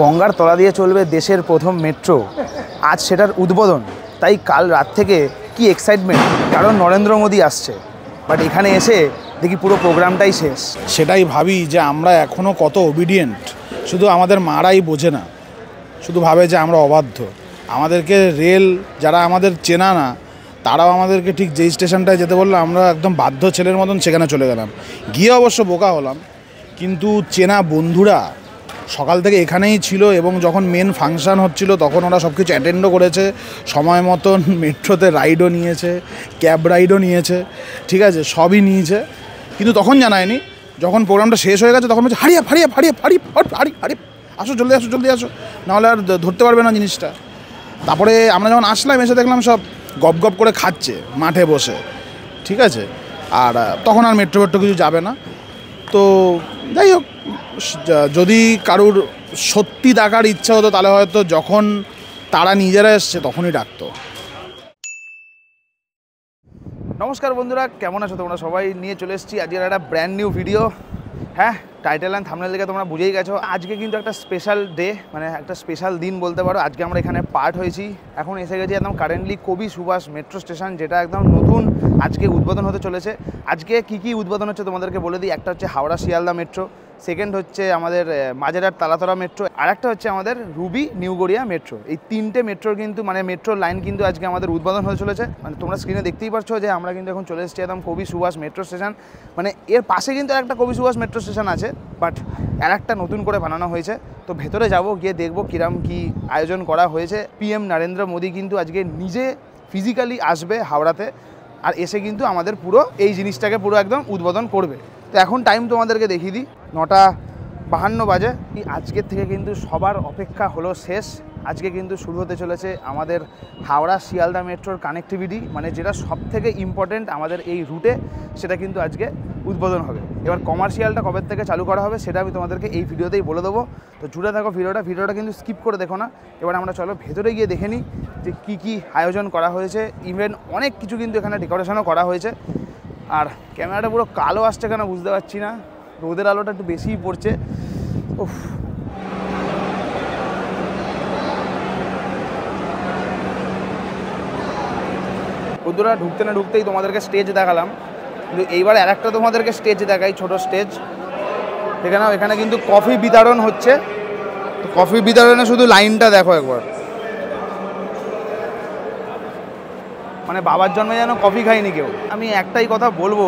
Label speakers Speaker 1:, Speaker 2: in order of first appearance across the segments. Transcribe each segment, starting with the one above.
Speaker 1: গঙ্গার তলা দিয়ে চলবে দেশের প্রথম মেট্রো, আজ সেটার উদ্বোধন। তাই কাল রাত থেকে কি এক্সাইটমেন্ট, কারণ নরেন্দ্র মোদী আসছে। বাট এখানে এসে দেখি পুরো প্রোগ্রামটাই শেষ।
Speaker 2: সেটাই ভাবি যে আমরা এখনও কত ওবিডিয়েন্ট, শুধু আমাদের মারাই বোঝে না, শুধু ভাবে যে আমরা অবাধ্য। আমাদেরকে রেল যারা আমাদের চেনা না, তারাও আমাদেরকে ঠিক যেই স্টেশনটায় যেতে বললো আমরা একদম বাধ্য ছেলের মতন সেখানে চলে গেলাম। গিয়ে অবশ্য বোকা হলাম, কিন্তু চেনা বন্ধুরা সকাল থেকে এখানেই ছিল এবং যখন মেন ফাংশান হচ্ছিল তখন ওরা সব কিছু অ্যাটেন্ডও করেছে, সময় মতন মেট্রোতে রাইডও নিয়েছে, ক্যাব রাইডও নিয়েছে, ঠিক আছে, সবই নিয়েছে। কিন্তু তখন জানায়নি, যখন প্রোগ্রামটা শেষ হয়ে গেছে তখন বলছে হারিয়ে হারিয়ে হারিয়ে হারিয়ে হারিয়ে হারিয়ে আসো, জলদি আসো, জলদি আসো, নাহলে আর ধরতে পারবে না জিনিসটা। তারপরে আমরা যখন আসলাম, এসে দেখলাম সব গপ গপ করে খাচ্ছে মাঠে বসে, ঠিক আছে। আর তখন আর মেট্রো কিছু যাবে না। তো যাই হোক, যদি কারুর সত্যি ডাকার ইচ্ছা হতো তাহলে হয়তো যখন তারা নিজেরা এসছে তখনই ডাকতো।
Speaker 1: নমস্কার বন্ধুরা, কেমন আছো তোমরা সবাই? নিয়ে চলে এসেছি আজকের একটা ব্র্যান্ড নিউ ভিডিও। হ্যাঁ, টাইটেল অ্যান্ড থাম্বনেল দেখে তোমরা বুঝেই গেছো আজকে কিন্তু একটা স্পেশাল ডে, মানে একটা স্পেশাল দিন বলতে পারো। আজকে আমরা এখানে পার্ট হয়েছি, এখন এসে গেছি একদম কারেন্টলি কবি সুভাষ মেট্রো স্টেশন, যেটা একদম নতুন আজকে উদ্বোধন হতে চলেছে। আজকে কি উদ্বোধন হচ্ছে তোমাদেরকে বলে দিই। একটা হচ্ছে হাওড়া শিয়ালদা মেট্রো, সেকেন্ড হচ্ছে আমাদের মাঝেরহাট তালাতলা মেট্রো, আর একটা হচ্ছে আমাদের রুবি নিউ গড়িয়া মেট্রো। এই তিনটে মেট্রোর কিন্তু মানে মেট্রোর লাইন কিন্তু আজকে আমাদের উদ্বোধন হতে চলেছে। মানে তোমরা স্ক্রিনে দেখতেই পাচ্ছ যে আমরা কিন্তু এখন চলে এসেছি একদম কবি সুভাষ মেট্রো স্টেশন। মানে এর পাশে কিন্তু একটা কবি সুভাষ মেট্রো স্টেশন আছে, বাট আর একটা নতুন করে বানানো হয়েছে। তো ভেতরে যাব, গিয়ে দেখবো কিরম কি আয়োজন করা হয়েছে। পিএম নরেন্দ্র মোদী কিন্তু আজকে নিজে ফিজিক্যালি আসবে হাওড়াতে, আর এসে কিন্তু আমাদের পুরো এই জিনিসটাকে পুরো একদম উদ্বোধন করবে। তো এখন টাইম তোমাদেরকে দেখিয়ে দিই, 9:52 বাজে। আজকের থেকে কিন্তু সবার অপেক্ষা হলো শেষ। আজকে কিন্তু শুরু হতে চলেছে আমাদের হাওড়া শিয়ালদা মেট্রোর কানেক্টিভিটি, মানে যেটা সব থেকে ইম্পর্টেন্ট আমাদের এই রুটে, সেটা কিন্তু আজকে উদ্বোধন হবে। এবার কমার্শিয়ালটা কবে থেকে চালু করা হবে সেটা আমি তোমাদেরকে এই ভিডিওতেই বলে দেবো। তো জুড়ে থাকো ভিডিওটা কিন্তু স্কিপ করে দেখো না। এবার আমরা চলো ভেতরে গিয়ে দেখে নিই যে কী আয়োজন করা হয়েছে। ইভেন অনেক কিছু কিন্তু এখানে ডেকোরেশনও করা হয়েছে। আর ক্যামেরাটা পুরো কালো আসছে কেন বুঝতে পারছি না, রোদের আলোটা একটু বেশিই পড়ছে। উফ, বন্ধুরা ঢুকতে না ঢুকতেই তোমাদেরকে স্টেজ দেখালাম, কিন্তু এইবার আর একটা তোমাদেরকে স্টেজ দেখাই, ছোট স্টেজ। এখানে কিন্তু কফি বিতরণ হচ্ছে। তো কফি বিতরণে শুধু লাইনটা দেখো একবার, মানে বাবার জন্মে যেন কফি খায়নি কেউ। আমি একটাই কথা বলবো,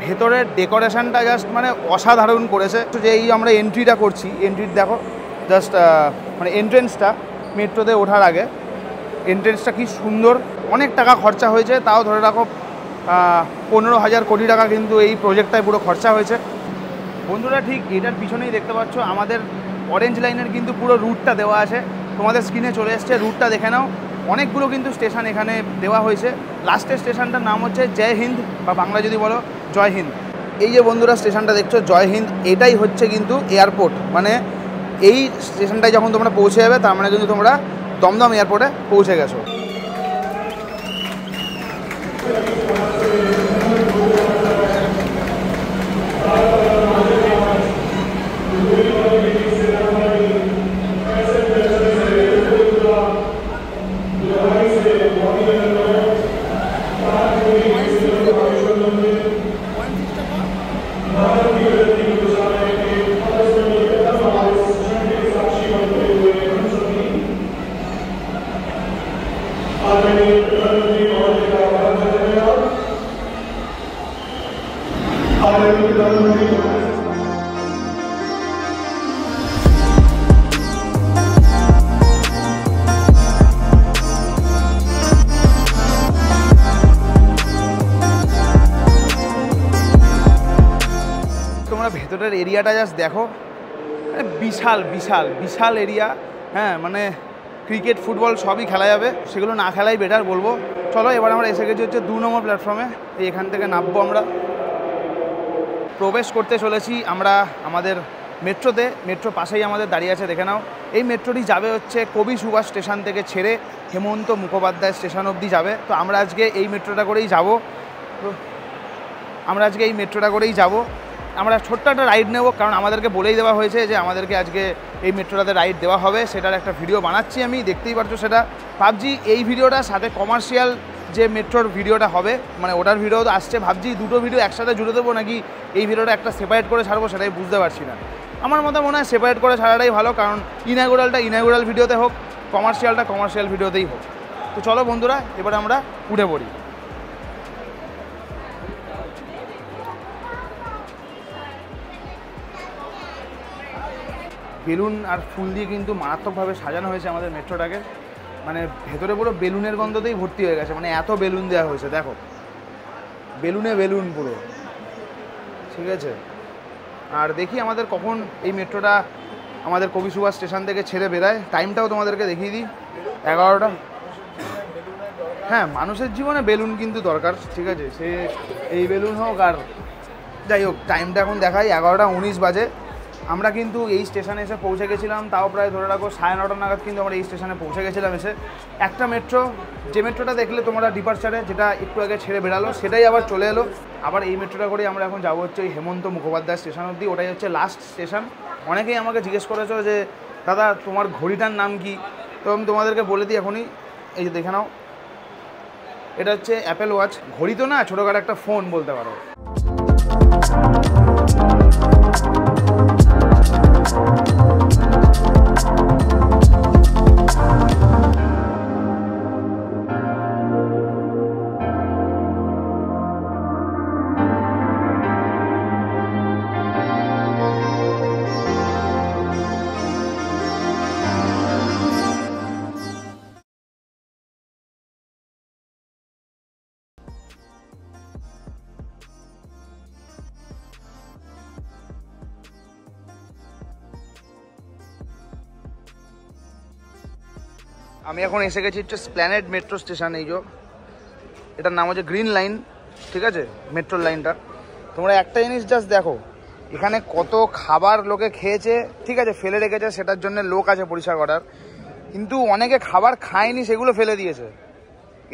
Speaker 1: ভেতরের ডেকোরেশনটা জাস্ট মানে অসাধারণ করেছে। যে এই আমরা এন্ট্রিটা করছি, এন্ট্রির দেখো জাস্ট মানে এন্ট্রেন্সটা, মেট্রোতে ওঠার আগে এন্ট্রেন্সটা কি সুন্দর। অনেক টাকা খরচা হয়েছে, তাও ধরে রাখো 15,000 কোটি টাকা কিন্তু এই প্রজেক্টটায় পুরো খরচা হয়েছে। বন্ধুরা ঠিক এটার পিছনেই দেখতে পাচ্ছ আমাদের অরেঞ্জ লাইনের কিন্তু পুরো রুটটা দেওয়া আছে, তোমাদের স্ক্রিনে চলে এসছে, রুটটা দেখে নাও। অনেকগুলো কিন্তু স্টেশন এখানে দেওয়া হয়েছে। লাস্টের স্টেশনটার নাম হচ্ছে জয় হিন্দ, বা বাংলা যদি বলো জয় হিন্দ। এই যে বন্ধুরা স্টেশনটা দেখছো জয় হিন্দ, এটাই হচ্ছে কিন্তু এয়ারপোর্ট। মানে এই স্টেশনটায় যখন তোমরা পৌঁছে যাবে তার মানে কিন্তু তোমরা দমদম এয়ারপোর্টে পৌঁছে গেছো। তোমরা ভেতরের এরিয়াটা জাস্ট দেখো, মানে বিশাল বিশাল বিশাল এরিয়া। হ্যাঁ, মানে ক্রিকেট ফুটবল সবই খেলা যাবে, সেগুলো না খেলাই বেটার বলবো। চলো এবার আমরা এসে গেছি হচ্ছে 2 নম্বর প্ল্যাটফর্মে। এখান থেকে নামবো, আমরা প্রবেশ করতে চলেছি আমরা আমাদের মেট্রোতে। মেট্রো পাশেই আমাদের দাঁড়িয়ে আছে, দেখে নাও। এই মেট্রোটি যাবে হচ্ছে কবি সুভাষ স্টেশন থেকে ছেড়ে হেমন্ত মুখোপাধ্যায় স্টেশন অবধি যাবে। তো আমরা আজকে এই মেট্রোটা করেই যাব। আমরা ছোট্ট একটা রাইড নেব, কারণ আমাদেরকে বলেই দেওয়া হয়েছে যে আমাদেরকে আজকে এই মেট্রোটাতে রাইড দেওয়া হবে। সেটার একটা ভিডিও বানাচ্ছি আমি, দেখতেই পারছো সেটা। ভাবছি এই ভিডিওটার সাথে কমার্শিয়াল যে মেট্রোর ভিডিওটা হবে, মানে ওটার ভিডিও তো আসছে, ভাবছি দুটো ভিডিও একসাথে জুড়ে দেবো নাকি এই ভিডিওটা একটা সেপারেট করে ছাড়বো সেটাই বুঝতে পারছি না। আমার মতো মনে হয় সেপারেট করে ছাড়াটাই ভালো, কারণ ইনাগুরাল ভিডিওতে হোক, কমার্শিয়ালটা কমার্শিয়াল ভিডিওতেই হোক। তো চলো বন্ধুরা, এবারে আমরা উঠে পড়ি। বেলুন আর ফুল দিয়ে কিন্তু মারাত্মকভাবে সাজানো হয়েছে আমাদের মেট্রোটাকে, মানে ভেতরে পুরো বেলুনের গন্ধতেই ভর্তি হয়ে গেছে, মানে এত বেলুন দেওয়া হয়েছে। দেখো বেলুনে বেলুন পুরো, ঠিক আছে। আর দেখি আমাদের কখন এই মেট্রোটা আমাদের কবি সুভাষ স্টেশন থেকে ছেড়ে বেরায়, টাইমটাও তোমাদেরকে দেখিয়ে দিই, 11টা। হ্যাঁ, মানুষের জীবনে বেলুন কিন্তু দরকার, ঠিক আছে, সে এই বেলুন হোক আর যাই হোক। টাইমটা এখন দেখাই 11:19 বাজে। আমরা কিন্তু এই স্টেশনে এসে পৌঁছে গেছিলাম, তাও প্রায় ধরে রাখো 9:30 নাগাদ কিন্তু আমরা এই স্টেশনে পৌঁছে গেছিলাম। এসে একটা মেট্রো, যে মেট্রোটা দেখলে তোমরা ডিপার্চারে, যেটা একটু আগে ছেড়ে বেরালো, সেটাই আবার চলে এলো। আবার এই মেট্রোটা করে আমরা এখন যাবো হচ্ছে ওই হেমন্ত মুখোপাধ্যায় স্টেশন অবধি, ওটাই হচ্ছে লাস্ট স্টেশন। অনেকেই আমাকে জিজ্ঞেস করেছো যে দাদা তোমার ঘড়িটার নাম কি, তো আমি তোমাদেরকে বলে দিই এখনই, এই যে দেখে নাও, এটা হচ্ছে অ্যাপেল ওয়াচ। ঘড়ি তো না, ছোটোখাটো একটা ফোন বলতে পারো। আমি এখন এসে গেছি হচ্ছে স্প্ল্যানেড মেট্রো স্টেশন। এই যে এটার নাম হচ্ছে গ্রিন লাইন, ঠিক আছে, মেট্রোর লাইনটা। তোমরা একটা জিনিস জাস্ট দেখো, এখানে কত খাবার লোকে খেয়েছে, ঠিক আছে, ফেলে রেখেছে, সেটার জন্য লোক আছে পরিষ্কার করার, কিন্তু অনেকে খাবার খায়নি, সেগুলো ফেলে দিয়েছে।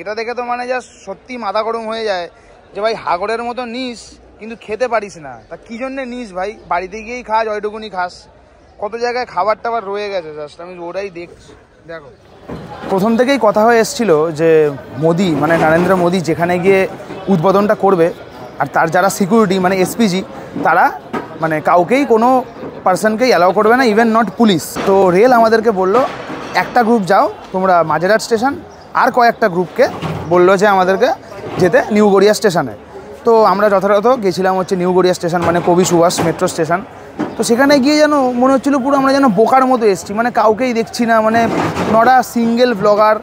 Speaker 1: এটা দেখে তো মানে জাস্ট সত্যি মাথা গরম হয়ে যায় যে ভাই হাগরের মতো নিস কিন্তু খেতে পারিস না, তা কী জন্যে নিস ভাই? বাড়িতে গিয়েই খাস, ওইটুকুনি খাস। কত জায়গায় খাবার টাবার রয়ে গেছে, জাস্ট আমি ওটাই দেখো। প্রথম থেকেই কথা হয়ে এসেছিল যে মোদি, মানে নরেন্দ্র মোদি যেখানে গিয়ে উদ্বোধনটা করবে, আর তার যারা সিকিউরিটি মানে এসপিজি, তারা মানে কাউকেই কোনো পার্সনকেই অ্যালাউ করবে না, ইভেন নট পুলিশ। তো রেল আমাদেরকে বললো একটা গ্রুপ যাও তোমরা মাঝেরহাট স্টেশন, আর কয়েকটা গ্রুপকে বললো যে আমাদেরকে যেতে নিউ গড়িয়া স্টেশনে। তো আমরা যথাযথ গেছিলাম হচ্ছে নিউ গড়িয়া স্টেশন, মানে কবি সুভাষ মেট্রো স্টেশন। তো সেখানে গিয়ে যেন মনে হচ্ছিলো পুরো আমরা যেন বোকার মতো এসেছি, মানে কাউকেই দেখছি না, মানে নটা সিঙ্গেল ব্লগার,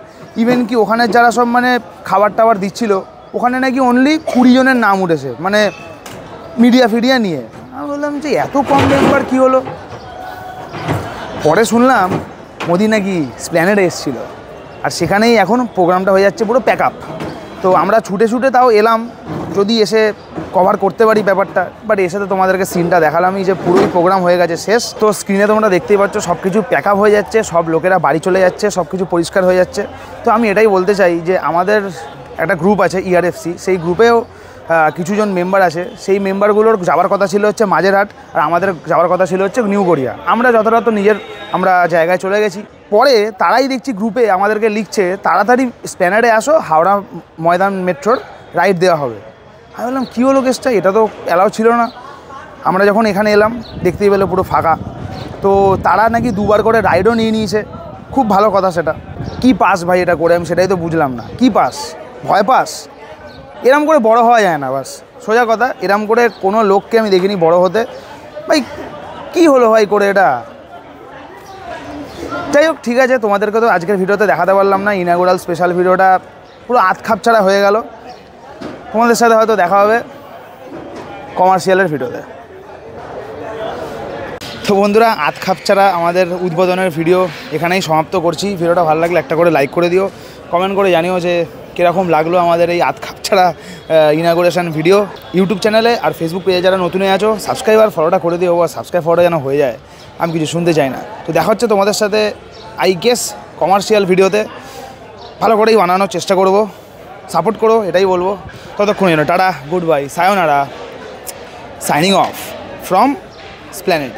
Speaker 1: ইভেন কি ওখানে যারা সব মানে খাবার টাবার দিচ্ছিল, ওখানে নাকি অনলি 20 জনের নাম উঠেছে, মানে মিডিয়া নিয়ে। আমি বললাম যে এত কম মেম্বার কী হলো? পরে শুনলাম মোদি নাকি স্প্ল্যানেডে এসেছিল, আর সেখানেই এখন প্রোগ্রামটা হয়ে যাচ্ছে পুরো প্যাক আপ। তো আমরা ছুটে তাও এলাম, যদি এসে কভার করতে পারি ব্যাপারটা, বাট এসে তো তোমাদেরকে সিনটা দেখালামই যে পুরোই প্রোগ্রাম হয়ে গেছে শেষ। তো স্ক্রিনে তোমরা দেখতেই পাচ্ছ সব কিছু প্যাক আপ হয়ে যাচ্ছে, সব লোকেরা বাড়ি চলে যাচ্ছে, সব কিছু পরিষ্কার হয়ে যাচ্ছে। তো আমি এটাই বলতে চাই যে আমাদের একটা গ্রুপ আছে ইআরএফসি, সেই গ্রুপেও কিছুজন মেম্বার আছে, সেই মেম্বারগুলোর যাওয়ার কথা ছিল হচ্ছে মাঝেরহাট, আর আমাদের যাওয়ার কথা ছিল হচ্ছে নিউ গড়িয়া। আমরা যথাযথ আমরা জায়গায় চলে গেছি। পরে তারাই দেখছি গ্রুপে আমাদেরকে লিখছে তাড়াতাড়ি স্প্ল্যানেডে আসো, হাওড়া ময়দান মেট্রোর রাইড দেওয়া হবে। আমি বললাম কী হলো কেসটা, এটা তো অ্যালাউ ছিল না। আমরা যখন এখানে এলাম দেখতেই পেলে পুরো ফাঁকা। তো তারা নাকি 2বার করে রাইডও নিয়ে নিয়েছে, খুব ভালো কথা। সেটা কি পাস ভাই এটা করে, আমি সেটাই তো বুঝলাম না। কি পাস? ভয় পাস? এরম করে বড় হওয়া যায় না, বাস সোজা কথা। এরম করে কোনো লোককে আমি দেখিনি বড় হতে। ভাই কি হলো ভাই করে এটা? যাই হোক, ঠিক আছে, তোমাদেরকে তো আজকের ভিডিওতে দেখাতে পারলাম না। ইনাগুরাল স্পেশাল ভিডিওটা পুরো আধখাপছাড়া হয়ে গেল। তোমাদের সাথে হয়তো দেখা হবে কমার্শিয়ালের ভিডিওতে। তো বন্ধুরা, আধখাপছাড়া আমাদের উদ্বোধনের ভিডিও এখানেই সমাপ্ত করছি। ভিডিওটা ভালো লাগলে একটা করে লাইক করে দিও, কমেন্ট করে জানিও যে কীরকম লাগলো আমাদের এই আধখাপছাড়া ইনাগুরেশন ভিডিও। ইউটিউব চ্যানেলে আর ফেসবুক পেজে যারা নতুন আছো সাবস্ক্রাইব আর ফলোটা করে দিও, বা সাবস্ক্রাইব ফলোটা যেন হয়ে যায়, আমি কিছু শুনতে চাই না। তো দেখা হচ্ছে তোমাদের সাথে আই গেস কমার্শিয়াল ভিডিওতে। ভালো করেই বানানোর চেষ্টা করব, সাপোর্ট করো, এটাই বলবো। ততক্ষণ tata, good bye, সায়োনারা, signing off. From Esplanade.